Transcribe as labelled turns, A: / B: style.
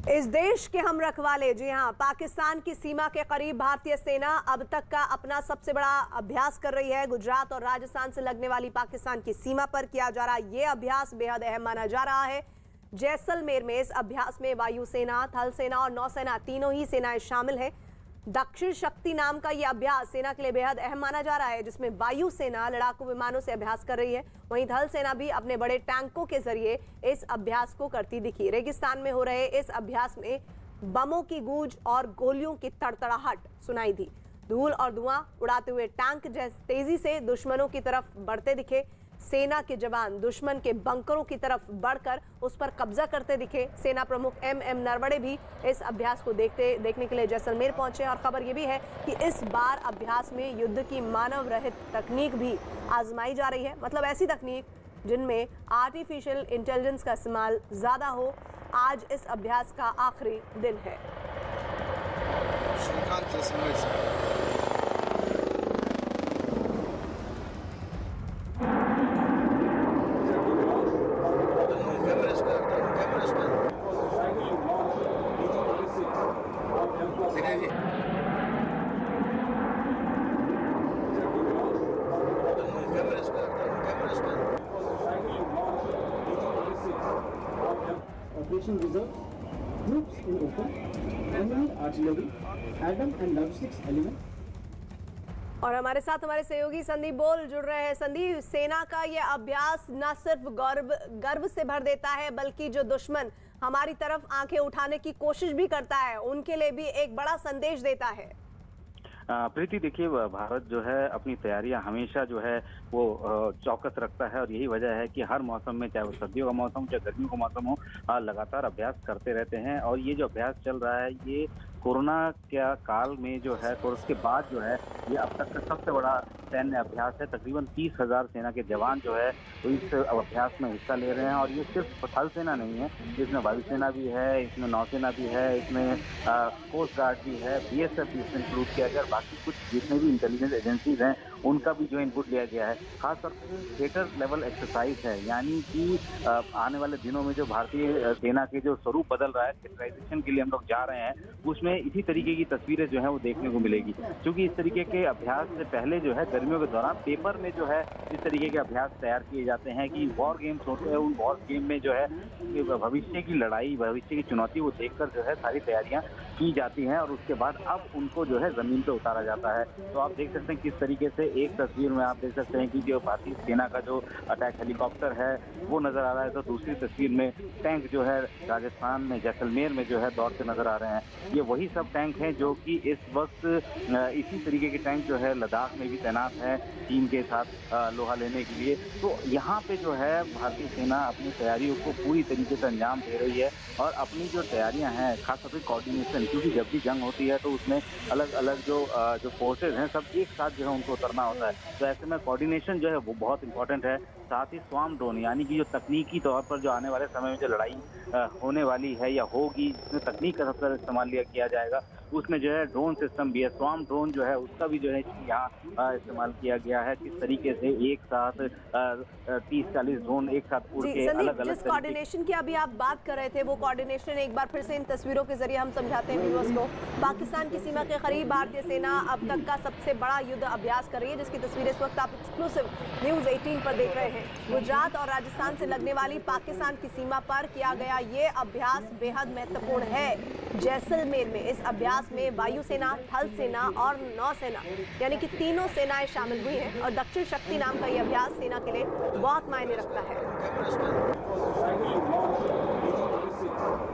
A: इस देश के हम रखवाले, जी हां, पाकिस्तान की सीमा के करीब भारतीय सेना अब तक का अपना सबसे बड़ा अभ्यास कर रही है। गुजरात और राजस्थान से लगने वाली पाकिस्तान की सीमा पर किया जा रहा ये अभ्यास बेहद अहम माना जा रहा है। जैसलमेर में इस अभ्यास में वायुसेना, थल सेना और नौसेना तीनों ही सेनाएं शामिल है। दक्षिण शक्ति नाम का यह अभ्यास सेना के लिए बेहद अहम माना जा रहा है, जिसमें वायुसेना लड़ाकू विमानों से अभ्यास कर रही है। वहीं थल सेना भी अपने बड़े टैंकों के जरिए इस अभ्यास को करती दिखी। रेगिस्तान में हो रहे इस अभ्यास में बमों की गूंज और गोलियों की तड़तड़ाहट सुनाई दी। धूल और धुआं उड़ाते हुए टैंक तेजी से दुश्मनों की तरफ बढ़ते दिखे। सेना के जवान दुश्मन के बंकरों की तरफ बढ़कर उस पर कब्जा करते दिखे। सेना प्रमुख एम नरवणे भी इस अभ्यास को देखने के लिए जैसलमेर पहुंचे। और खबर यह भी है कि इस बार अभ्यास में युद्ध की मानव रहित तकनीक भी आजमाई जा रही है, मतलब ऐसी तकनीक जिनमें आर्टिफिशियल इंटेलिजेंस का इस्तेमाल ज्यादा हो। आज इस अभ्यास का आखिरी दिन है।
B: Operation Reserve, troops in open, enemy artillery, atom and logistics element.
A: और हमारे साथ हमारे सहयोगी संदीप बोल जुड़ रहे हैं। संदीप, सेना का ये अभ्यास न सिर्फ गर्व से भर देता है, बल्कि जो दुश्मन हमारी तरफ आंखें उठाने की कोशिश भी करता है, उनके लिए भी एक बड़ा संदेश देता है।
C: प्रीति, देखिए, भारत जो है अपनी तैयारियां हमेशा जो है वो चौकस रखता है और यही वजह है कि हर मौसम में, चाहे वो सर्दियों का मौसम चाहे गर्मियों का मौसम हो, लगातार अभ्यास करते रहते हैं। और ये जो अभ्यास चल रहा है ये कोरोना के काल में जो है, और उसके बाद जो है ये अब तक का सबसे बड़ा सैन्य अभ्यास है। तकरीबन 30,000 सेना के जवान जो है तो इस अभ्यास में हिस्सा ले रहे हैं। और ये सिर्फ थल सेना नहीं है, इसमें वायुसेना भी है, इसमें नौसेना भी है, इसमें कोस्ट गार्ड भी है, BSF भी इसमें इंक्लूड किया गया। बाकी कुछ जितने भी इंटेलिजेंस एजेंसीज हैं उनका भी जो इनपुट लिया गया है। खासतौर पर थिएटर लेवल एक्सरसाइज है, यानी कि आने वाले दिनों में जो भारतीय सेना के जो स्वरूप बदल रहा है, थिएटराइजेशन के लिए हम लोग जा रहे हैं, उसमें इसी तरीके की तस्वीरें जो है वो देखने को मिलेगी। क्योंकि इस तरीके के अभ्यास से पहले जो है गर्मियों के दौरान पेपर में जो है इस तरीके के अभ्यास तैयार किए जाते हैं कि वॉर गेम्स होते हैं, उन वॉर गेम में जो है भविष्य की लड़ाई, भविष्य की चुनौती वो देखकर जो है सारी तैयारियां की जाती हैं और उसके बाद अब उनको जो है जमीन पे उतारा जाता है। तो आप देख सकते हैं किस तरीके से एक तस्वीर में आप देख सकते हैं कि जो भारतीय सेना का जो अटैक हेलीकॉप्टर है वो नजर आ रहा है, तो दूसरी तस्वीर में टैंक जो है राजस्थान में जैसलमेर में जो है दौड़ते नजर आ रहे हैं। ये वही सब टैंक हैं जो कि इस वक्त इसी तरीके के टैंक जो है लद्दाख में भी तैनात है चीन के साथ लोहा लेने के लिए। तो यहाँ पे जो है भारतीय सेना अपनी तैयारियों को पूरी तरीके से अंजाम दे रही है और अपनी जो तैयारियां हैं, खासतौर पर कोऑर्डिनेशन, क्योंकि जब भी जंग होती है तो उसमें अलग अलग जो फोर्सेज हैं सब एक साथ जो है उनको उतरना होता है। तो ऐसे में कोऑर्डिनेशन जो है वो बहुत इंपॉर्टेंट है। साथ ही स्वार्म ड्रोन, यानी कि जो तकनीकी तौर पर जो आने वाले समय में जो लड़ाई होने वाली है या होगी, जिसमें तकनीक का सबसे ज़्यादा इस्तेमाल किया जाएगा, उसमें जो है ड्रोन सिस्टम भी है। स्वार्म ड्रोन जो है उसका भी जो है यहाँ इस्तेमाल किया गया है। किस तरीके से एक साथ 30-40 ड्रोन एक साथ उड़ के अलग अलग
A: जिस कोऑर्डिनेशन की अभी आप बात कर रहे थे, वो कोऑर्डिनेशन एक बार फिर से इन तस्वीरों के जरिए हम समझाते हैं व्यूअर्स को। पाकिस्तान की सीमा के करीब भारतीय सेना अब तक का सबसे बड़ा युद्ध अभ्यास कर रही है, जिसकी तस्वीरें इस वक्त आप एक्सक्लूसिव न्यूज़ 18 पर देख रहे हैं। गुजरात और राजस्थान से लगने वाली पाकिस्तान की सीमा पर किया गया ये अभ्यास बेहद महत्वपूर्ण है। जैसलमेर में इस अभ्यास में वायुसेना, थल सेना और नौसेना यानी कि तीनों सेनाएं शामिल हुई हैं और दक्षिण शक्ति नाम का यह अभ्यास सेना के लिए बहुत मायने रखता है।